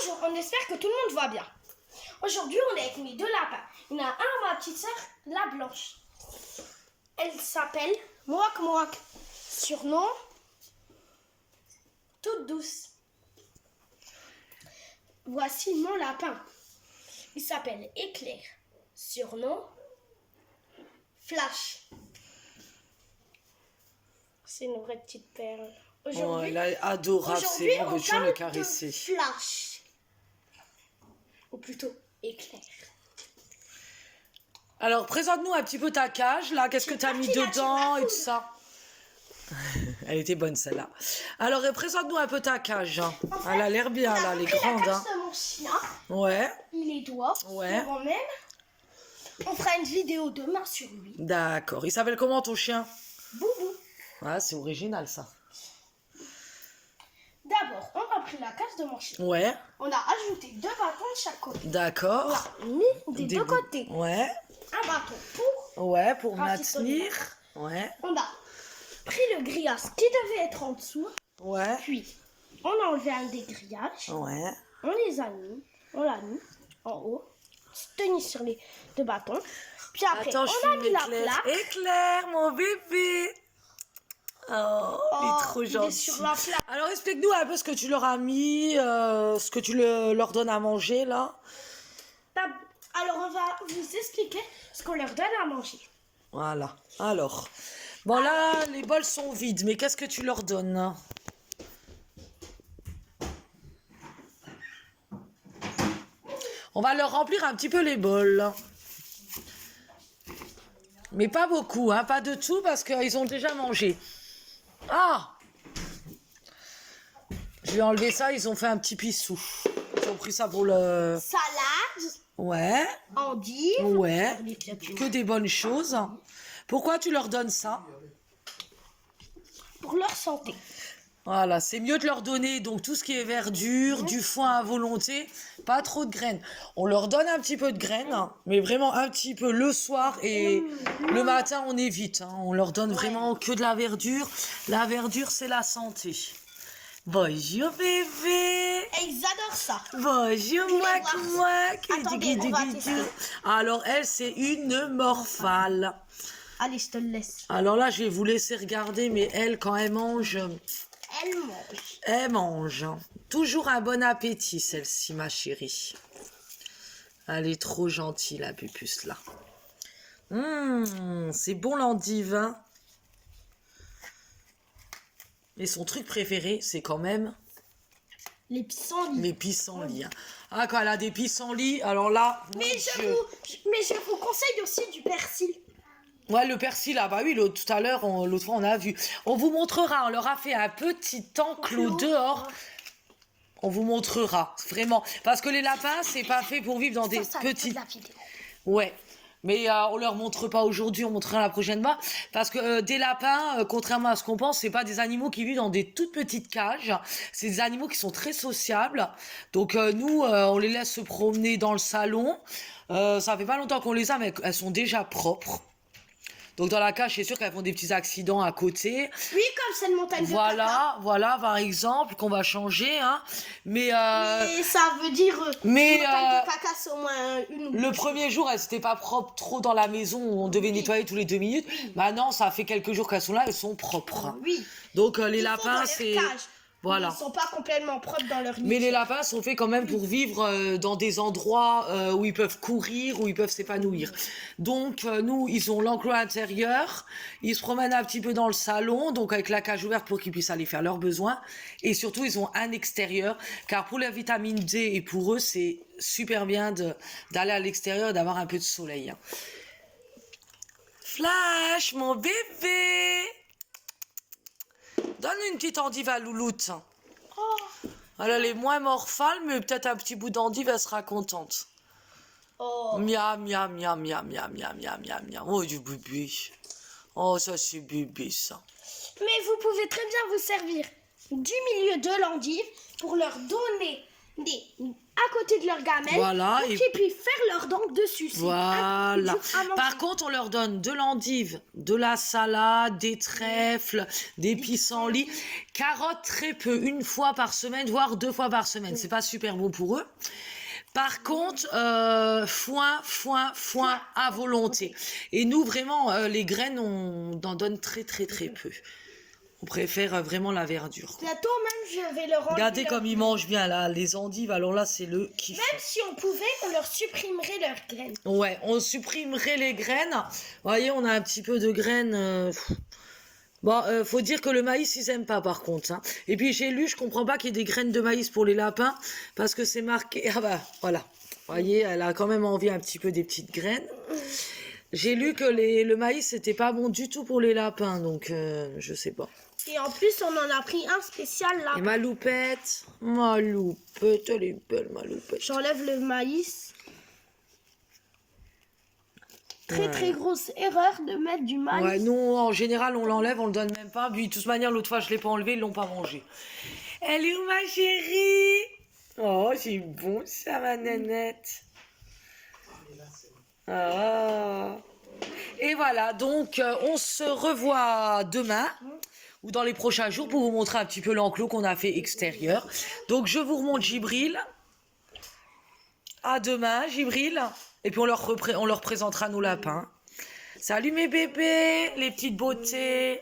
Bonjour, on espère que tout le monde va bien. Aujourd'hui, on est avec mes deux lapins. Il y en a un, ma petite sœur, la blanche. Elle s'appelle Mouak Mouak. Surnom, toute douce. Voici mon lapin. Il s'appelle Éclair. Surnom, Flash. C'est une vraie petite perle. Oh, elle est adorable, c'est bon, veux-tu le caresser? Flash. Ou plutôt Éclair. Alors, présente-nous un petit peu ta cage, là. Qu'est-ce que tu as mis dedans et tout ça? Elle était bonne, celle-là. Alors, présente-nous un peu ta cage. En fait, elle a l'air bien, là, elle est grande. La cage de mon chien. Ouais. Il est doigt. Ouais. Moi-même. On fera une vidéo demain sur lui. D'accord. Il s'appelle comment, ton chien? Boubou. Ouais, c'est original, ça. D'abord, on a pris la cage de mon chien. Ouais. On a ajouté 2 bâtons de chaque côté. D'accord. On a mis des deux côtés. Ouais. Un bâton pour. Ouais, pour maintenir. Ouais. On a pris le grillage qui devait être en dessous. Ouais. Puis, on a enlevé un des grillages. Ouais. On les a mis. On l'a mis en haut. Tenu sur les 2 bâtons. Puis après, attends, on a mis la plaque. Éclair, mon bébé. Oh, il est trop gentil. Il est sur la plaque. Alors, explique-nous un peu ce que tu leur as mis, ce que tu leur donnes à manger, là. Alors, on va vous expliquer ce qu'on leur donne à manger. Voilà. Alors, bon là, les bols sont vides, mais qu'est-ce que tu leur donnes? On va leur remplir un petit peu les bols. Mais pas beaucoup, hein, pas de tout, parce qu'ils ont déjà mangé. Ah! Je vais enlever ça, ils ont fait un petit pissou. Ils ont pris ça pour le... Salade. Ouais. Endive. Ouais. Que des bonnes choses. Pourquoi tu leur donnes ça? Pour leur santé. Voilà, c'est mieux de leur donner donc tout ce qui est verdure, du foin à volonté, pas trop de graines. On leur donne un petit peu de graines, mais vraiment un petit peu le soir et le matin on évite. Hein. On leur donne vraiment que de la verdure. La verdure c'est la santé. Bonjour bébé. Ils adorent ça. Bonjour mouak mouak. Attendez, on va tester. Alors elle c'est une morphale. Allez, je te le laisse. Alors là je vais vous laisser regarder, mais elle quand elle mange... Elle mange. Elle mange. Toujours un bon appétit, celle-ci, ma chérie. Elle est trop gentille, la pupuce, là. C'est bon, l'endive, hein. Et son truc préféré, c'est quand même... Les pissenlits. Les pissenlits. Hein. Ah, quand elle a des pissenlits, alors là... Mais je vous conseille aussi du persil. Ouais, le persil, là, bah oui, tout à l'heure, l'autre fois, on a vu. On vous montrera, on leur a fait un petit enclos dehors. On vous montrera, vraiment. Parce que les lapins, c'est pas fait pour vivre dans des petites... Ouais, mais on leur montre pas aujourd'hui, on montrera la prochaine fois. Parce que des lapins, contrairement à ce qu'on pense, c'est pas des animaux qui vivent dans des toutes petites cages. C'est des animaux qui sont très sociables. Donc nous, on les laisse se promener dans le salon. Ça fait pas longtemps qu'on les a, mais elles sont déjà propres. Donc dans la cage, c'est sûr qu'elles font des petits accidents à côté. Oui, comme c'est une montagne de caca. Voilà, par exemple, qu'on va changer, hein. Mais ça veut dire une montagne de caca, c'est au moins une. Le premier jour, elles n'étaient pas propres trop dans la maison, on devait nettoyer tous les 2 minutes. Maintenant, ça fait quelques jours qu'elles sont là, elles sont propres. Oui. Donc les lapins, c'est... Voilà. Ils sont pas complètement propres dans leur niche. Mais les lapins sont faits quand même pour vivre dans des endroits où ils peuvent courir, où ils peuvent s'épanouir. Donc nous, ils ont l'enclos intérieur, ils se promènent un petit peu dans le salon, donc avec la cage ouverte pour qu'ils puissent aller faire leurs besoins. Et surtout, ils ont un extérieur, car pour la vitamine D et pour eux, c'est super bien d'aller à l'extérieur et d'avoir un peu de soleil. Flash, mon bébé! Donne une petite endive à Louloute. Oh. Elle est moins morphale, mais peut-être un petit bout d'endive, elle sera contente. Oh. Miam, miam, miam, miam, miam, miam, miam, miam, miam. Oh, du bébé. Oh, ça, c'est bébé, ça. Mais vous pouvez très bien vous servir du milieu de l'endive pour leur donner à côté de leur gamelle. Voilà, Pour qu'ils puissent faire leurs dents dessus. C'est Voilà. dur à manger. Par contre, on leur donne de l'endive, de la salade, des trèfles, des pissenlits, carottes très peu, une fois par semaine, voire 2 fois par semaine. C'est pas super bon pour eux. Par contre, foin à volonté. Et nous, vraiment, les graines, on en donne très peu. On préfère vraiment la verdure. Bientôt même, je vais leur enlever. Regardez comme ils mangent bien, là, les endives. Alors là, c'est le kiff. Même si on pouvait, on leur supprimerait leurs graines. Ouais, on supprimerait les graines. Vous voyez, on a un petit peu de graines. Bon, faut dire que le maïs, ils aiment pas par contre. Hein. Et puis j'ai lu, je comprends pas qu'il y ait des graines de maïs pour les lapins, parce que c'est marqué... Ah bah, voilà. Vous voyez, elle a quand même envie un petit peu des petites graines. J'ai lu que le maïs, c'était pas bon du tout pour les lapins, donc je sais pas. Et en plus, on en a pris un spécial là. Et ma loupette, elle est belle, ma loupette. J'enlève le maïs. Très grosse erreur de mettre du maïs. Ouais, non, en général, on l'enlève, on le donne même pas. Puis, de toute manière, l'autre fois, je l'ai pas enlevé, ils l'ont pas mangé. Elle est où, ma chérie? Oh, c'est bon, ça, ma nanette. Ah. Et voilà, donc, on se revoit demain ou dans les prochains jours pour vous montrer un petit peu l'enclos qu'on a fait extérieur. Donc, je vous remonte Gibril. À demain, Gibril. Et puis, on leur présentera nos lapins. Salut mes bébés, les petites beautés.